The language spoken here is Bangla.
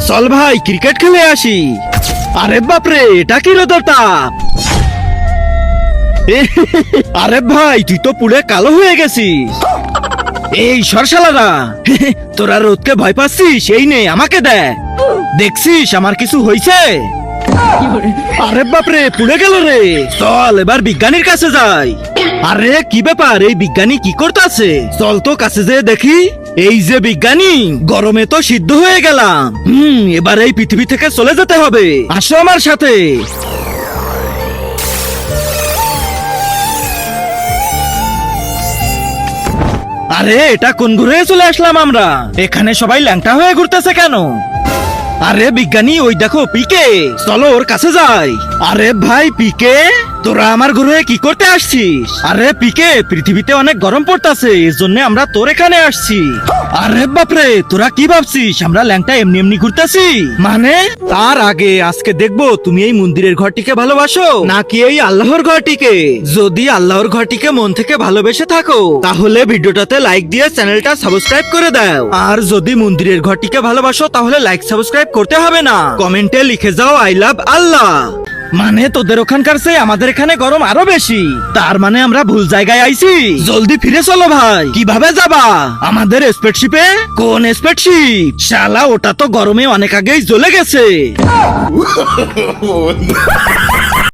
চল ভাই ক্রিকেট খেলে আসি। আরে বাপরে, এটা কি রোদের তাপ! আরে ভাই, তুই তো পুড়ে কালো হয়ে গেছিস। এই সরসালারা, তোরা রোদকে ভয় পাচ্ছিস? এই নে, আমাকে দেখ। দেখছিস আমার কিছু হইছে? আরে বাপরে, পুড়ে গেল রে। চল এবার বিজ্ঞানীর কাছে যাই। আরে কি ব্যাপার, এই বিজ্ঞানী কি করতেছে? চল তো কাছে যেয়ে দেখি। এই যে বিজ্ঞানী, গরমে তো সিদ্ধ হয়ে গেলাম। এবার এই পৃথিবী থেকে চলে যেতে হবে। আসো আমার সাথে। আরে এটা কোন ঘুরে চলে আসলাম আমরা? এখানে সবাই ল্যাংটা হয়ে ঘুরতেছে কেন? আরে বিজ্ঞানী, ওই দেখো পিকে, চলো ওর কাছে যাই। আরে ভাই পিকে, তোরা আমার ঘরে কি করতে আসছিস? আরে পিকে, পৃথিবীতে অনেক গরম পড়তাছে, এর জন্য আমরা তোর এখানে আসছি। আরে বাপরে, তোরা কি ভাবছিস আমরা ল্যাংটা এমনি এমনি ঘুরতেছি? মানে তার আগে আজকে দেখবো তুমি এই মন্দিরের ঘরটিকে ভালোবাসো নাকি এই আল্লাহর ঘরটিকে। যদি আল্লাহর ঘরটিকে মন থেকে ভালোবেসে থাকো তাহলে ভিডিওটাতে লাইক দিয়ে চ্যানেলটা সাবস্ক্রাইব করে দাও। আর যদি মন্দিরের ঘরটিকে ভালোবাসো তাহলে লাইক সাবস্ক্রাইব করতে হবে না, কমেন্টে লিখে যাও আই লাভ আল্লাহ। মানে তোদের ওখানকার চেয়ে আমাদের এখানে গরম আরো বেশি, তার মানে আমরা ভুল জায়গায় আইছি। জলদি ফিরে চলো ভাই। কিভাবে যাবা? আমাদের স্পেসশিপে? কোন স্পেসশিপ? শালা ওটা তো গরমে অনেক আগেই জ্বলে গেছে।